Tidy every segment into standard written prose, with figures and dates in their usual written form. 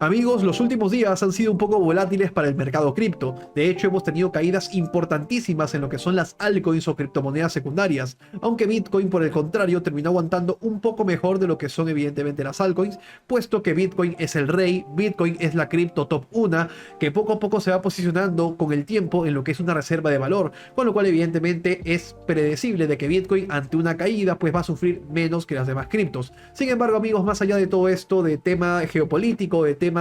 Amigos, los últimos días han sido un poco volátiles para el mercado cripto. De hecho, hemos tenido caídas importantísimas en lo que son las altcoins o criptomonedas secundarias, aunque Bitcoin, por el contrario, terminó aguantando un poco mejor de lo que son evidentemente las altcoins, puesto que Bitcoin es el rey, Bitcoin es la cripto top 1, que poco a poco se va posicionando con el tiempo en lo que es una reserva de valor, con lo cual evidentemente es predecible de que Bitcoin ante una caída pues va a sufrir menos que las demás criptos. Sin embargo, amigos, más allá de todo esto, de tema geopolítico, de tema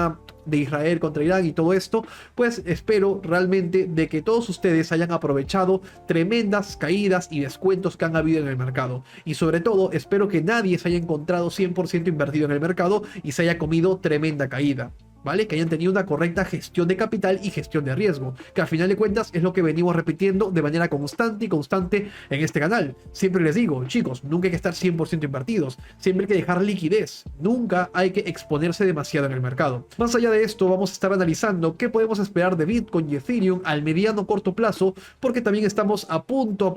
de Israel contra Irán y todo esto, pues espero realmente de que todos ustedes hayan aprovechado tremendas caídas y descuentos que han habido en el mercado. Y sobre todo, espero que nadie se haya encontrado 100% invertido en el mercado y se haya comido tremenda caída. ¿Vale? Que hayan tenido una correcta gestión de capital y gestión de riesgo, que al final de cuentas es lo que venimos repitiendo de manera constante en este canal. Siempre les digo, chicos, nunca hay que estar 100% invertidos, siempre hay que dejar liquidez, nunca hay que exponerse demasiado en el mercado. Más allá de esto, vamos a estar analizando qué podemos esperar de Bitcoin y Ethereum al mediano corto plazo, porque también estamos a punto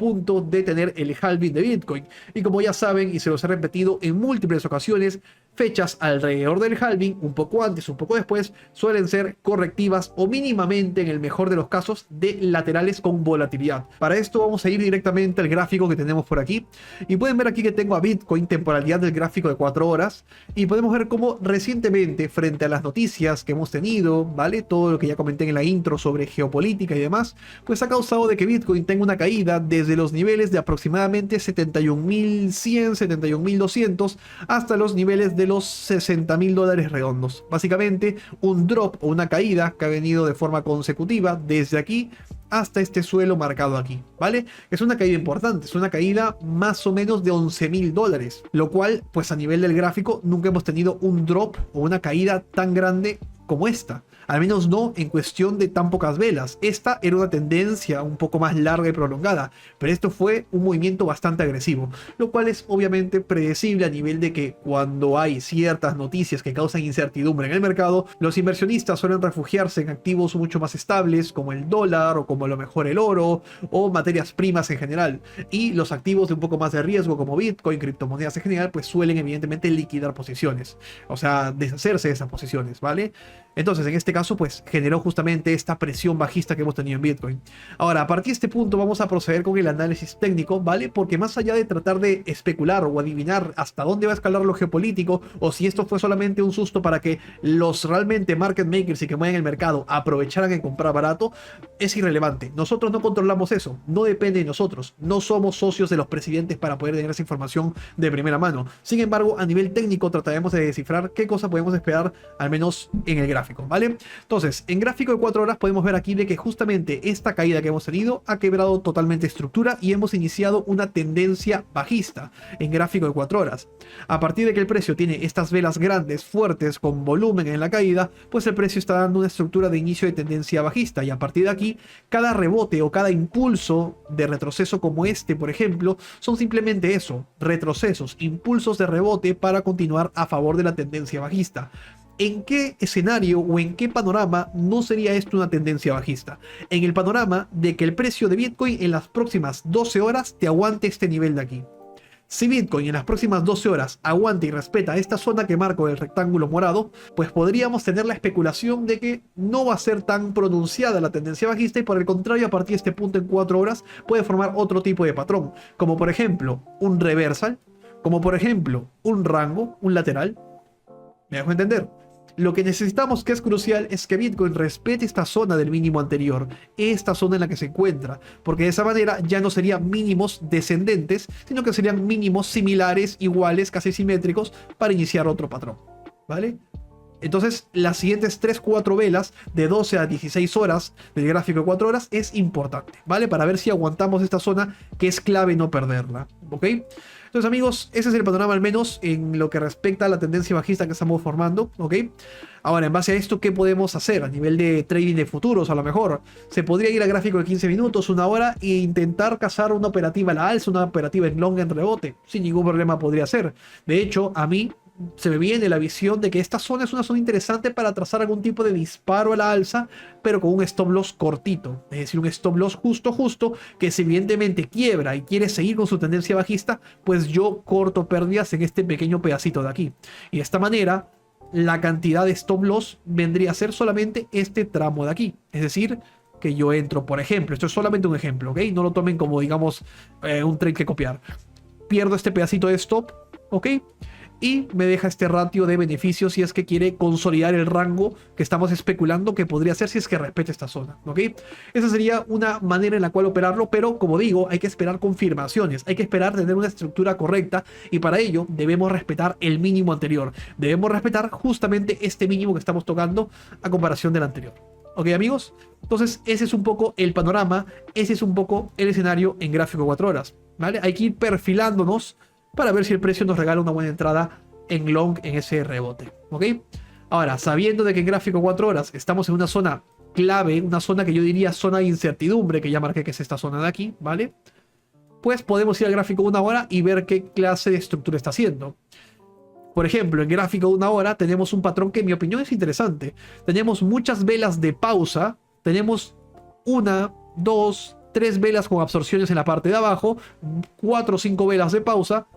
de tener el halving de Bitcoin. Y como ya saben, y se los he repetido en múltiples ocasiones, fechas alrededor del halving, un poco antes, un poco después, suelen ser correctivas o mínimamente, en el mejor de los casos, de laterales con volatilidad. Para esto vamos a ir directamente al gráfico que tenemos por aquí y pueden ver aquí que tengo a Bitcoin, temporalidad del gráfico de 4 horas, y podemos ver cómo recientemente, frente a las noticias que hemos tenido, ¿vale? Todo lo que ya comenté en la intro sobre geopolítica y demás, pues ha causado de que Bitcoin tenga una caída desde los niveles de aproximadamente 71.100, 71.200 hasta los niveles de los $60.000 redondos. Básicamente un drop o una caída que ha venido de forma consecutiva desde aquí hasta este suelo marcado aquí, ¿vale? Es una caída importante, es una caída más o menos de $11.000, lo cual pues a nivel del gráfico nunca hemos tenido un drop o una caída tan grande como esta, al menos no en cuestión de tan pocas velas. Esta era una tendencia un poco más larga y prolongada, pero esto fue un movimiento bastante agresivo, lo cual es obviamente predecible a nivel de que cuando hay ciertas noticias que causan incertidumbre en el mercado, los inversionistas suelen refugiarse en activos mucho más estables como el dólar o como a lo mejor el oro o materias primas en general, y los activos de un poco más de riesgo como Bitcoin, criptomonedas en general, pues suelen evidentemente liquidar posiciones, o sea, deshacerse de esas posiciones, ¿vale? Entonces, en este caso, pues generó justamente esta presión bajista que hemos tenido en Bitcoin. Ahora, a partir de este punto vamos a proceder con el análisis técnico, ¿vale? Porque más allá de tratar de especular o adivinar hasta dónde va a escalar lo geopolítico, o si esto fue solamente un susto para que los realmente market makers y que mueven el mercado aprovecharan en comprar barato, es irrelevante. Nosotros no controlamos eso, no depende de nosotros, no somos socios de los presidentes para poder tener esa información de primera mano. Sin embargo, a nivel técnico trataremos de descifrar qué cosa podemos esperar, al menos en el gráfico, ¿vale? Entonces, en gráfico de 4 horas podemos ver aquí de que justamente esta caída que hemos tenido ha quebrado totalmente estructura y hemos iniciado una tendencia bajista en gráfico de 4 horas. A partir de que el precio tiene estas velas grandes, fuertes, con volumen en la caída, pues el precio está dando una estructura de inicio de tendencia bajista, y a partir de aquí, cada rebote o cada impulso de retroceso como este, por ejemplo, son simplemente eso, retrocesos, impulsos de rebote para continuar a favor de la tendencia bajista. ¿En qué escenario o en qué panorama no sería esto una tendencia bajista? En el panorama de que el precio de Bitcoin en las próximas 12 horas te aguante este nivel de aquí. Si Bitcoin en las próximas 12 horas aguanta y respeta esta zona que marco del rectángulo morado, pues podríamos tener la especulación de que no va a ser tan pronunciada la tendencia bajista, y por el contrario, a partir de este punto en 4 horas puede formar otro tipo de patrón, como por ejemplo un reversal, como por ejemplo un rango, un lateral. ¿Me dejo entender? Lo que necesitamos, que es crucial, es que Bitcoin respete esta zona del mínimo anterior, esta zona en la que se encuentra, porque de esa manera ya no serían mínimos descendentes, sino que serían mínimos similares, iguales, casi simétricos, para iniciar otro patrón, ¿vale? Entonces, las siguientes 3-4 velas de 12 a 16 horas del gráfico de 4 horas es importante, ¿vale? Para ver si aguantamos esta zona, que es clave no perderla, ¿ok? Entonces, amigos, ese es el panorama, al menos en lo que respecta a la tendencia bajista que estamos formando, ¿ok? Ahora, en base a esto, ¿qué podemos hacer a nivel de trading de futuros? A lo mejor se podría ir a gráfico de 15 minutos, 1 hora, e intentar cazar una operativa a la alza, una operativa en long en rebote. Sin ningún problema podría ser. De hecho, a mí se me viene la visión de que esta zona es una zona interesante para trazar algún tipo de disparo a la alza, pero con un stop loss cortito, es decir, un stop loss justo, que si evidentemente quiebra y quiere seguir con su tendencia bajista, pues yo corto pérdidas en este pequeño pedacito de aquí. Y de esta manera la cantidad de stop loss vendría a ser solamente este tramo de aquí. Es decir, que yo entro, por ejemplo, esto es solamente un ejemplo, ¿ok? No lo tomen como, digamos, un trade que copiar. Pierdo este pedacito de stop, ¿ok? Y me deja este ratio de beneficios si es que quiere consolidar el rango que estamos especulando que podría ser si es que respete esta zona, ¿ok? Esa sería una manera en la cual operarlo, pero como digo, hay que esperar confirmaciones, hay que esperar tener una estructura correcta y para ello debemos respetar el mínimo anterior. Debemos respetar justamente este mínimo que estamos tocando a comparación del anterior. ¿Ok, amigos? Entonces ese es un poco el panorama, ese es un poco el escenario en gráfico 4 horas, ¿vale? Hay que ir perfilándonos para ver si el precio nos regala una buena entrada en long en ese rebote, ¿ok? Ahora, sabiendo de que en gráfico 4 horas estamos en una zona clave, una zona que yo diría zona de incertidumbre, que ya marqué que es esta zona de aquí, ¿vale? Pues podemos ir al gráfico de 1 hora y ver qué clase de estructura está haciendo. Por ejemplo, en gráfico de 1 hora tenemos un patrón que en mi opinión es interesante. Tenemos muchas velas de pausa, tenemos 1, 2, 3 velas con absorciones en la parte de abajo, 4 o 5 velas de pausa,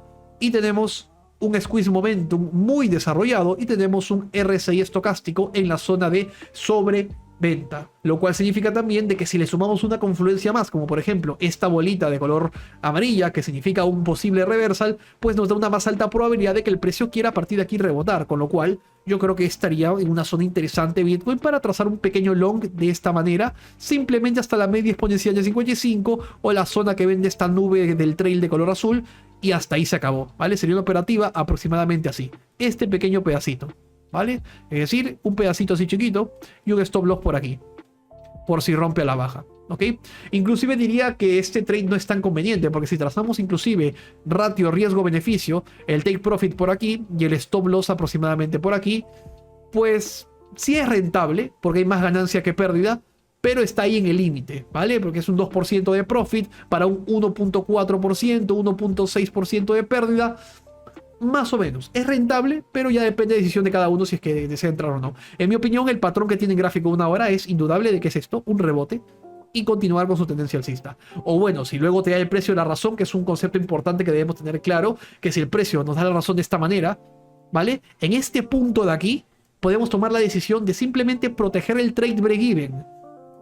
y tenemos un squeeze momentum muy desarrollado y tenemos un RSI estocástico en la zona de sobreventa, lo cual significa también de que si le sumamos una confluencia más, como por ejemplo esta bolita de color amarilla que significa un posible reversal, pues nos da una más alta probabilidad de que el precio quiera a partir de aquí rebotar, con lo cual yo creo que estaría en una zona interesante Bitcoin para trazar un pequeño long de esta manera, simplemente hasta la media exponencial de 55 o la zona que vende esta nube del trail de color azul, y hasta ahí se acabó, ¿vale? Sería una operativa aproximadamente así, este pequeño pedacito, ¿vale? Es decir, un pedacito así chiquito y un stop loss por aquí, por si rompe a la baja, ¿ok? Inclusive diría que este trade no es tan conveniente, porque si trazamos inclusive ratio riesgo-beneficio, el take profit por aquí y el stop loss aproximadamente por aquí, pues sí es rentable, porque hay más ganancia que pérdida, pero está ahí en el límite, ¿vale? Porque es un 2% de profit para un 1.4%, 1.6% de pérdida, más o menos. Es rentable, pero ya depende de decisión de cada uno si es que desea entrar o no. En mi opinión, el patrón que tiene en gráfico de 1 hora es indudable de que es esto, un rebote, y continuar con su tendencia alcista. O bueno, si luego te da el precio la razón, que es un concepto importante que debemos tener claro, que si el precio nos da la razón de esta manera, ¿vale? En este punto de aquí, podemos tomar la decisión de simplemente proteger el trade break-even.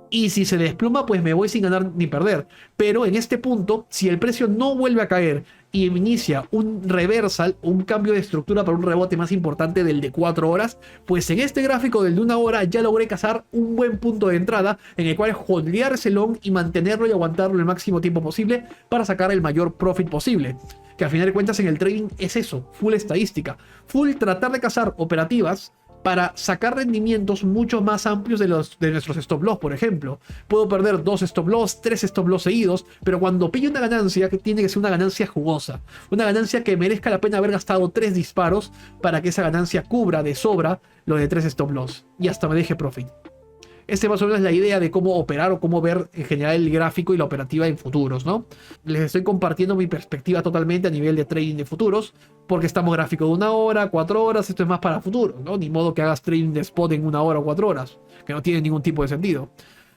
Y si se desploma, pues me voy sin ganar ni perder. Pero en este punto, si el precio no vuelve a caer y inicia un reversal, un cambio de estructura para un rebote más importante del de 4 horas, pues en este gráfico del de 1 hora ya logré cazar un buen punto de entrada en el cual holdear ese long y mantenerlo y aguantarlo el máximo tiempo posible para sacar el mayor profit posible. Que al final de cuentas en el trading es eso, full estadística, full tratar de cazar operativas para sacar rendimientos mucho más amplios de nuestros stop loss, por ejemplo. Puedo perder 2 stop loss, 3 stop loss seguidos, pero cuando pillo una ganancia, que tiene que ser una ganancia jugosa, una ganancia que merezca la pena haber gastado 3 disparos para que esa ganancia cubra de sobra lo de 3 stop loss y hasta me deje profit. Este más o menos es la idea de cómo operar o cómo ver en general el gráfico y la operativa en futuros, ¿no? Les estoy compartiendo mi perspectiva totalmente a nivel de trading de futuros, porque estamos gráfico de 1 hora, 4 horas, esto es más para futuros, ¿no? Ni modo que hagas trading de spot en 1 hora o 4 horas, que no tiene ningún tipo de sentido.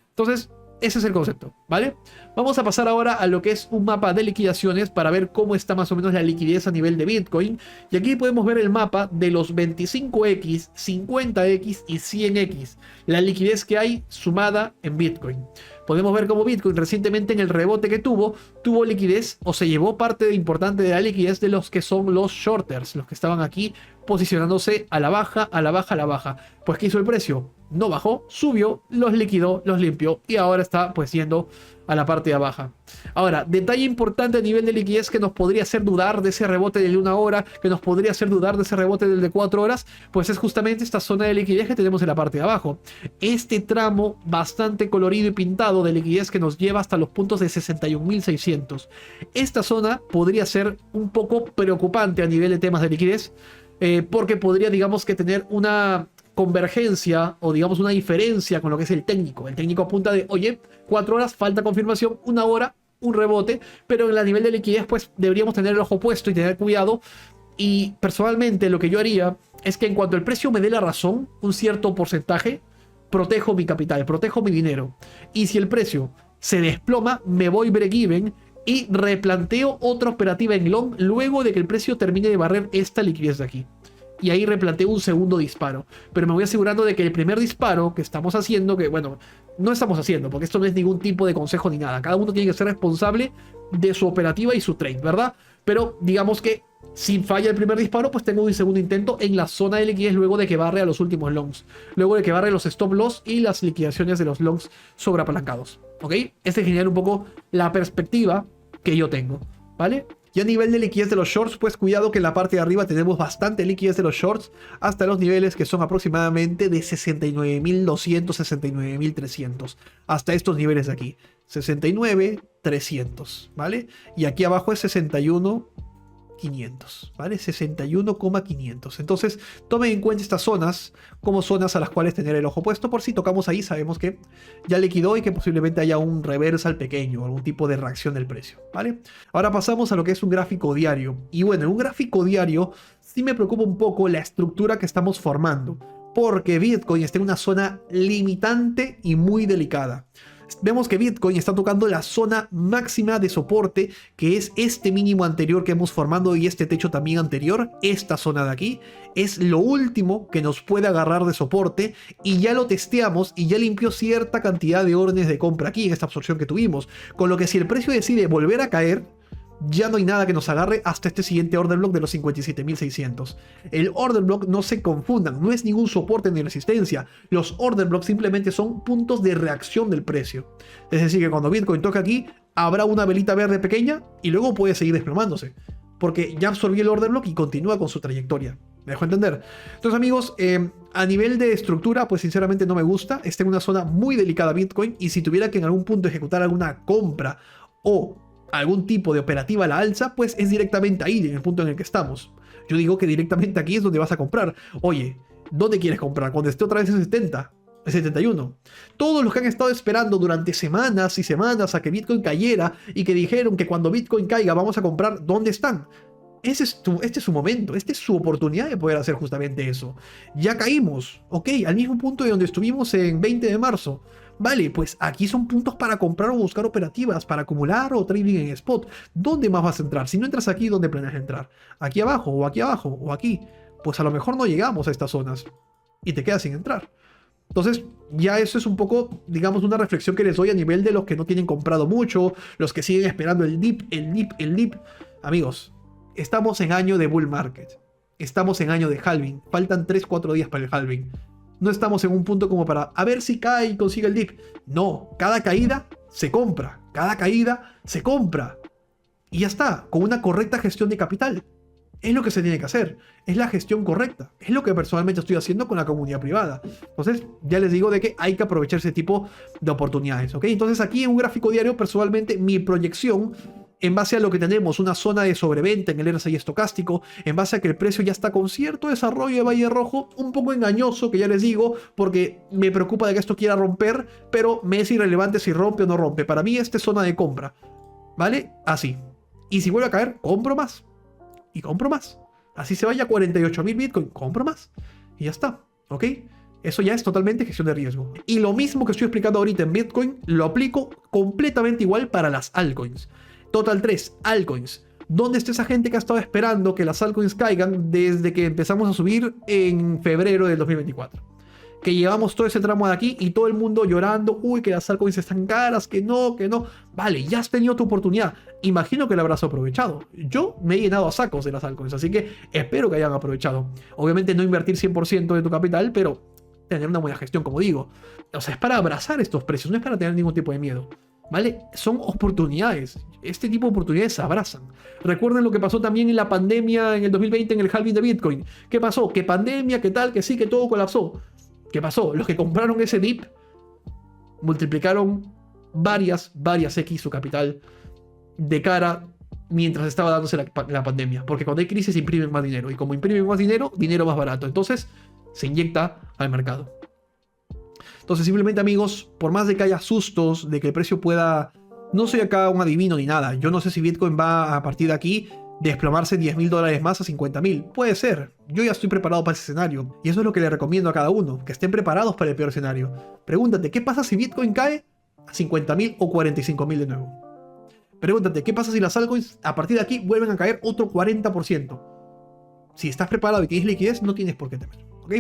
Entonces, ese es el concepto, ¿vale? Vamos a pasar ahora a lo que es un mapa de liquidaciones para ver cómo está más o menos la liquidez a nivel de Bitcoin. Y aquí podemos ver el mapa de los 25X, 50X y 100X. La liquidez que hay sumada en Bitcoin. Podemos ver cómo Bitcoin recientemente en el rebote que tuvo liquidez o se llevó parte importante de la liquidez de los que son los shorters, los que estaban aquí posicionándose a la baja, a la baja, a la baja. Pues ¿qué hizo el precio? No bajó, subió, los liquidó, los limpió y ahora está pues yendo a la parte de abajo. Ahora, detalle importante a nivel de liquidez que nos podría hacer dudar de ese rebote del de 1 hora, que nos podría hacer dudar de ese rebote del de 4 horas, pues es justamente esta zona de liquidez que tenemos en la parte de abajo. Este tramo bastante colorido y pintado de liquidez que nos lleva hasta los puntos de 61.600. Esta zona podría ser un poco preocupante a nivel de temas de liquidez, porque podría, digamos, que tener una convergencia o digamos una diferencia con lo que es el técnico. El técnico apunta de, oye, 4 horas, falta confirmación, 1 hora, un rebote, pero en el nivel de liquidez pues deberíamos tener el ojo puesto y tener cuidado. Y personalmente lo que yo haría es que en cuanto el precio me dé la razón, un cierto porcentaje, protejo mi capital, protejo mi dinero. Y si el precio se desploma, me voy break-even y replanteo otra operativa en long luego de que el precio termine de barrer esta liquidez de aquí. y ahí replanteo un segundo disparo. Pero me voy asegurando de que el primer disparo que estamos haciendo, que bueno, no estamos haciendo, porque esto no es ningún tipo de consejo ni nada. Cada uno tiene que ser responsable de su operativa y su trade, ¿verdad? Pero digamos que si falla el primer disparo, pues tengo un segundo intento en la zona de liquidez luego de que barre a los últimos longs. Luego de que barre los stop loss y las liquidaciones de los longs sobreapalancados. ¿Ok? Este genera un poco la perspectiva que yo tengo, ¿vale? Y a nivel de liquidez de los shorts, pues cuidado que en la parte de arriba tenemos bastante liquidez de los shorts hasta los niveles que son aproximadamente de 69.200, 69.300. Hasta estos niveles de aquí. 69.300, ¿vale? Y aquí abajo es 61.500, ¿vale? 61.500. Entonces, tomen en cuenta estas zonas como zonas a las cuales tener el ojo puesto. Por si tocamos ahí, sabemos que ya liquidó y que posiblemente haya un reversal pequeño, algún tipo de reacción del precio, ¿vale? Ahora pasamos a lo que es un gráfico diario. Y bueno, en un gráfico diario sí me preocupa un poco la estructura que estamos formando, porque Bitcoin está en una zona limitante y muy delicada. Vemos que Bitcoin está tocando la zona máxima de soporte, que es este mínimo anterior que hemos formado y este techo también anterior. Esta zona de aquí es lo último que nos puede agarrar de soporte y ya lo testeamos y ya limpió cierta cantidad de órdenes de compra aquí en esta absorción que tuvimos. Con lo que si el precio decide volver a caer, ya no hay nada que nos agarre hasta este siguiente order block de los 57.600. El order block, no se confundan, no es ningún soporte ni resistencia. Los order blocks simplemente son puntos de reacción del precio. Es decir, que cuando Bitcoin toca aquí, habrá una velita verde pequeña y luego puede seguir desplomándose, porque ya absorbió el order block y continúa con su trayectoria. ¿Me dejo entender? Entonces, amigos, a nivel de estructura, pues sinceramente no me gusta. Está en una zona muy delicada Bitcoin, y si tuviera que en algún punto ejecutar alguna compra o algún tipo de operativa a la alza, pues es directamente ahí, en el punto en el que estamos. Yo digo que directamente aquí es donde vas a comprar. Oye, ¿dónde quieres comprar? Cuando esté otra vez en 70, en 71. Todos los que han estado esperando durante semanas y semanas a que Bitcoin cayera y que dijeron que cuando Bitcoin caiga vamos a comprar, ¿dónde están? Este es su momento, esta es su oportunidad de poder hacer justamente eso. Ya caímos, ok, al mismo punto de donde estuvimos en 20 de marzo. Vale, pues aquí son puntos para comprar o buscar operativas, para acumular o trading en spot. ¿Dónde más vas a entrar? Si no entras aquí, ¿dónde planeas entrar? ¿Aquí abajo o aquí abajo o aquí? Pues a lo mejor no llegamos a estas zonas y te quedas sin entrar. Entonces, ya eso es un poco, digamos, una reflexión que les doy a nivel de los que no tienen comprado mucho, los que siguen esperando el dip, el dip, el dip. Amigos, estamos en año de bull market. Estamos en año de halving. Faltan 3-4 días para el halving. No estamos en un punto como para a ver si cae y consigue el dip. No, cada caída se compra. Cada caída se compra. Y ya está, con una correcta gestión de capital. Es lo que se tiene que hacer. Es la gestión correcta. Es lo que personalmente estoy haciendo con la comunidad privada. Entonces, ya les digo de que hay que aprovechar ese tipo de oportunidades, ¿ok? Entonces, aquí en un gráfico diario, personalmente, mi proyección, en base a lo que tenemos, una zona de sobreventa en el RSI estocástico, en base a que el precio ya está con cierto desarrollo de valle rojo, un poco engañoso, que ya les digo, porque me preocupa de que esto quiera romper, pero me es irrelevante si rompe o no rompe. Para mí, esta es zona de compra, ¿vale? Así. Y si vuelve a caer, compro más. Y compro más. Así se vaya a 48.000 Bitcoin, compro más. Y ya está, ¿ok? Eso ya es totalmente gestión de riesgo. Y lo mismo que estoy explicando ahorita en Bitcoin, lo aplico completamente igual para las altcoins. Total 3, altcoins. ¿Dónde está esa gente que ha estado esperando que las altcoins caigan desde que empezamos a subir en febrero del 2024? Que llevamos todo ese tramo de aquí y todo el mundo llorando, uy, que las altcoins están caras, que no, que no. Vale, ya has tenido tu oportunidad. Imagino que la habrás aprovechado. Yo me he llenado a sacos de las altcoins, así que espero que hayan aprovechado. Obviamente no invertir 100% de tu capital, pero tener una buena gestión, como digo. O sea, es para abrazar estos precios, no es para tener ningún tipo de miedo. ¿Vale? Son oportunidades. Este tipo de oportunidades se abrazan. Recuerden lo que pasó también en la pandemia en el 2020 en el halving de Bitcoin. ¿Qué pasó? ¿Qué pandemia? ¿Qué tal? Que sí, que todo colapsó. ¿Qué pasó? Los que compraron ese dip multiplicaron varias X su capital de cara mientras estaba dándose la pandemia. Porque cuando hay crisis imprimen más dinero. Y como imprimen más dinero, dinero más barato. Entonces se inyecta al mercado. Entonces simplemente, amigos, por más de que haya sustos de que el precio pueda... No soy acá un adivino ni nada. Yo no sé si Bitcoin va a partir de aquí desplomarse $10.000 más a 50.000. Puede ser. Yo ya estoy preparado para ese escenario. Y eso es lo que le recomiendo a cada uno. Que estén preparados para el peor escenario. Pregúntate, ¿qué pasa si Bitcoin cae a 50.000 o 45.000 de nuevo? Pregúntate, ¿qué pasa si las altcoins a partir de aquí vuelven a caer otro 40%? Si estás preparado y tienes liquidez, no tienes por qué temer, ¿ok?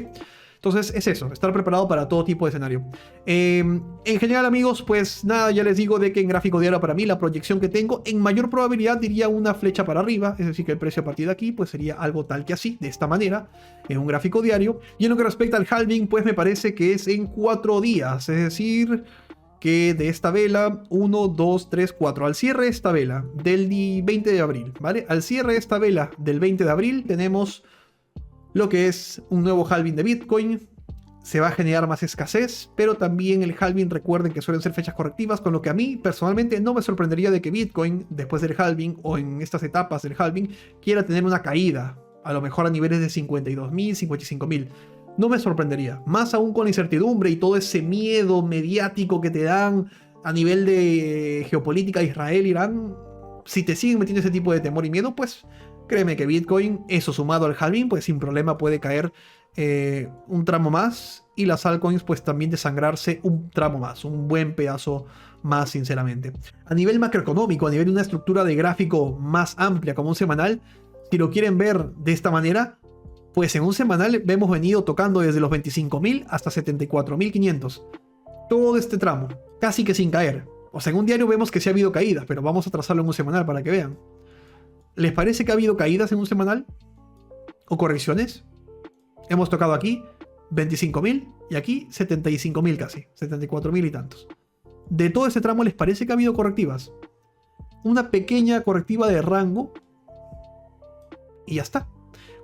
Entonces es eso, estar preparado para todo tipo de escenario. En general, amigos, pues nada, ya les digo de que en gráfico diario para mí la proyección que tengo en mayor probabilidad diría una flecha para arriba, es decir, que el precio a partir de aquí pues sería algo tal que así, de esta manera, en un gráfico diario. Y en lo que respecta al halving, pues me parece que es en 4 días, es decir, que de esta vela, 1, 2, 3, 4, al cierre de esta vela del 20 de abril, ¿vale? Al cierre de esta vela del 20 de abril tenemos lo que es un nuevo halving de Bitcoin. Se va a generar más escasez, pero también el halving, recuerden que suelen ser fechas correctivas, con lo que a mí personalmente no me sorprendería de que Bitcoin, después del halving o en estas etapas del halving, quiera tener una caída, a lo mejor a niveles de 52.000, 55.000. No me sorprendería, más aún con la incertidumbre y todo ese miedo mediático que te dan a nivel de geopolítica Israel-Irán. Si te siguen metiendo ese tipo de temor y miedo, pues créeme que Bitcoin, eso sumado al halving, pues sin problema puede caer un tramo más, y las altcoins pues también desangrarse un tramo más, un buen pedazo más, sinceramente. A nivel macroeconómico, a nivel de una estructura de gráfico más amplia como un semanal, si lo quieren ver de esta manera, pues en un semanal hemos venido tocando desde los 25.000 hasta 74.500. Todo este tramo, casi que sin caer. O sea, en un diario vemos que sí ha habido caídas, pero vamos a trazarlo en un semanal para que vean. ¿Les parece que ha habido caídas en un semanal? ¿O correcciones? Hemos tocado aquí 25.000 y aquí 75.000 casi, 74.000 y tantos. De todo este tramo, ¿les parece que ha habido correctivas? Una pequeña correctiva de rango y ya está.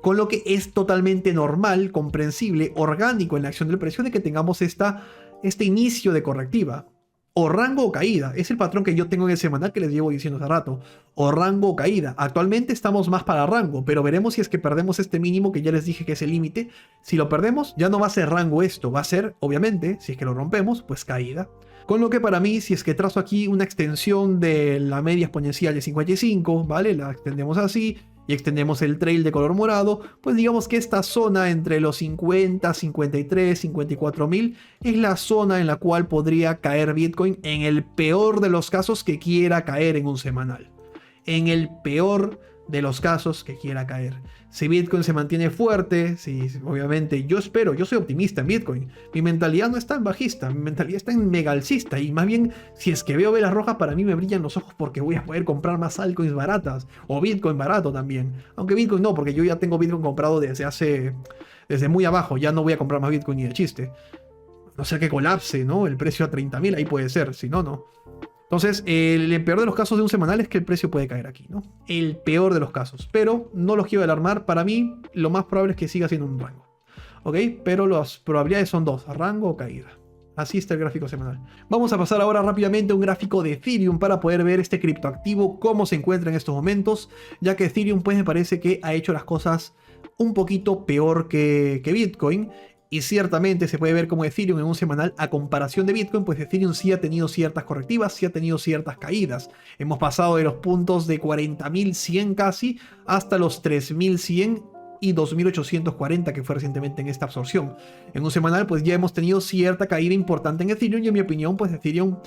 Con lo que es totalmente normal, comprensible, orgánico en la acción del precio de que tengamos este inicio de correctiva. O rango o caída. Es el patrón que yo tengo en el semanal que les llevo diciendo hace rato. O rango o caída. Actualmente estamos más para rango, pero veremos si es que perdemos este mínimo que ya les dije que es el límite. Si lo perdemos, ya no va a ser rango esto. Va a ser, obviamente, si es que lo rompemos, pues caída. Con lo que para mí, si es que trazo aquí una extensión de la media exponencial de 55, ¿vale? La extendemos así y extendemos el trail de color morado, pues digamos que esta zona entre los 50, 53, 54.000 es la zona en la cual podría caer Bitcoin en el peor de los casos que quiera caer en un semanal. En el peor de los casos que quiera caer. Si Bitcoin se mantiene fuerte, si obviamente yo espero, yo soy optimista en Bitcoin. Mi mentalidad no está en bajista, mi mentalidad está en mega alcista, y más bien si es que veo velas rojas, para mí me brillan los ojos porque voy a poder comprar más altcoins baratas o Bitcoin barato también. Aunque Bitcoin no, porque yo ya tengo Bitcoin comprado desde muy abajo, ya no voy a comprar más Bitcoin ni de chiste. A no ser que colapse, ¿no? El precio a 30.000, ahí puede ser, si no, no. Entonces, el peor de los casos de un semanal es que el precio puede caer aquí, ¿no? El peor de los casos. Pero no los quiero alarmar. Para mí, lo más probable es que siga siendo un rango. ¿Ok? Pero las probabilidades son dos: rango o caída. Así está el gráfico semanal. Vamos a pasar ahora rápidamente a un gráfico de Ethereum para poder ver este criptoactivo, cómo se encuentra en estos momentos, ya que Ethereum pues me parece que ha hecho las cosas un poquito peor que Bitcoin. Y ciertamente se puede ver como Ethereum en un semanal, a comparación de Bitcoin, pues Ethereum sí ha tenido ciertas correctivas, sí ha tenido ciertas caídas. Hemos pasado de los puntos de 40.100 casi hasta los 3.100 y 2.840 que fue recientemente en esta absorción. En un semanal pues ya hemos tenido cierta caída importante en Ethereum, y en mi opinión pues Ethereum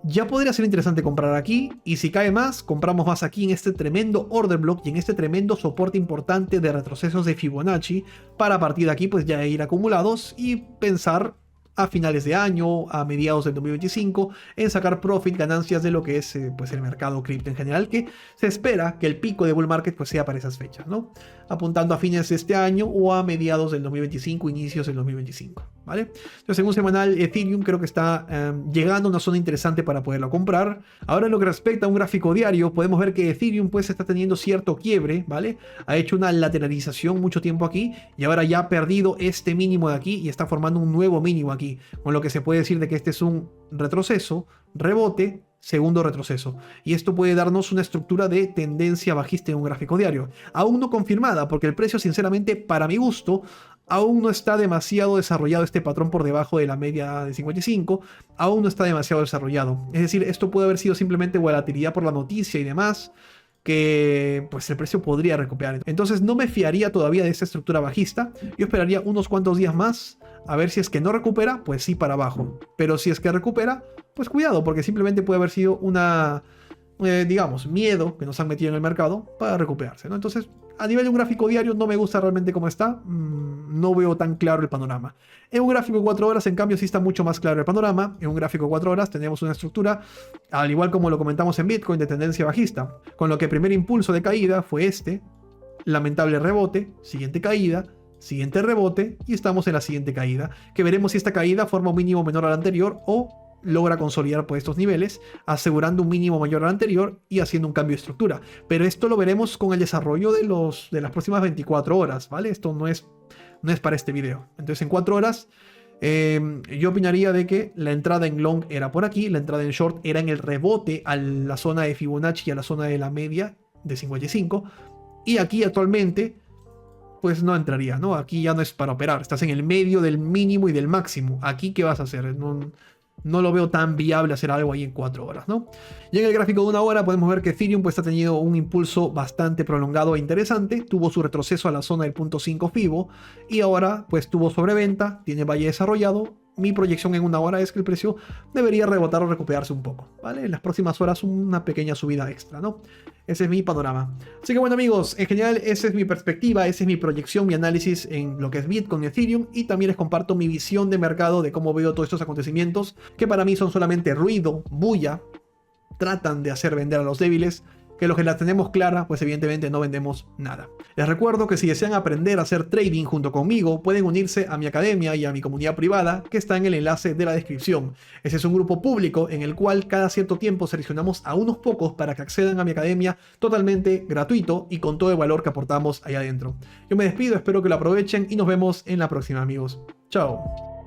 ya podría ser interesante comprar aquí, y si cae más, compramos más aquí en este tremendo order block y en este tremendo soporte importante de retrocesos de Fibonacci, para a partir de aquí pues ya ir acumulados y pensar a finales de año, a mediados del 2025, en sacar profit, ganancias de lo que es pues el mercado cripto en general, que se espera que el pico de bull market pues sea para esas fechas, ¿no? Apuntando a fines de este año o a mediados del 2025, inicios del 2025, ¿vale? Entonces en un semanal Ethereum creo que está llegando a una zona interesante para poderlo comprar. Ahora en lo que respecta a un gráfico diario, podemos ver que Ethereum pues está teniendo cierto quiebre, ¿vale? Ha hecho una lateralización mucho tiempo aquí y ahora ya ha perdido este mínimo de aquí y está formando un nuevo mínimo aquí, con lo que se puede decir de que este es un retroceso, rebote, segundo retroceso, y esto puede darnos una estructura de tendencia bajista en un gráfico diario, aún no confirmada, porque el precio sinceramente para mi gusto aún no está demasiado desarrollado. Este patrón por debajo de la media de 55 aún no está demasiado desarrollado, es decir, esto puede haber sido simplemente volatilidad por la noticia y demás, que pues el precio podría recuperar. Entonces no me fiaría todavía de esta estructura bajista. Yo esperaría unos cuantos días más, a ver si es que no recupera, pues sí para abajo, pero si es que recupera, pues cuidado, porque simplemente puede haber sido una digamos, miedo que nos han metido en el mercado para recuperarse, ¿no? Entonces a nivel de un gráfico diario no me gusta realmente cómo está. No veo tan claro el panorama. En un gráfico de 4 horas, en cambio, sí está mucho más claro el panorama. En un gráfico de 4 horas tenemos una estructura, al igual como lo comentamos en Bitcoin, de tendencia bajista, con lo que el primer impulso de caída fue este, lamentable rebote, siguiente caída, siguiente rebote, y estamos en la siguiente caída, que veremos si esta caída forma un mínimo menor al anterior o logra consolidar por estos niveles, asegurando un mínimo mayor al anterior y haciendo un cambio de estructura. Pero esto lo veremos con el desarrollo de las próximas 24 horas, ¿vale? Esto no es para este video. Entonces en 4 horas yo opinaría de que la entrada en long era por aquí, la entrada en short era en el rebote a la zona de Fibonacci y a la zona de la media de 55, y aquí actualmente pues no entraría, ¿no? Aquí ya no es para operar, estás en el medio del mínimo y del máximo. Aquí, ¿qué vas a hacer? No lo veo tan viable hacer algo ahí en 4 horas, ¿no? Y en el gráfico de 1 hora podemos ver que Ethereum pues ha tenido un impulso bastante prolongado e interesante, tuvo su retroceso a la zona del punto 5 Fibo y ahora pues tuvo sobreventa, tiene valle desarrollado. Mi proyección en 1 hora es que el precio debería rebotar o recuperarse un poco, ¿vale? En las próximas horas una pequeña subida extra, ¿no? Ese es mi panorama. Así que bueno amigos, en general esa es mi perspectiva, esa es mi proyección, mi análisis en lo que es Bitcoin y Ethereum, y también les comparto mi visión de mercado de cómo veo todos estos acontecimientos, que para mí son solamente ruido, bulla, tratan de hacer vender a los débiles, que los que la tenemos clara, pues evidentemente no vendemos nada. Les recuerdo que si desean aprender a hacer trading junto conmigo, pueden unirse a mi academia y a mi comunidad privada, que está en el enlace de la descripción. Ese es un grupo público en el cual cada cierto tiempo seleccionamos a unos pocos para que accedan a mi academia totalmente gratuito y con todo el valor que aportamos ahí adentro. Yo me despido, espero que lo aprovechen y nos vemos en la próxima amigos. Chao.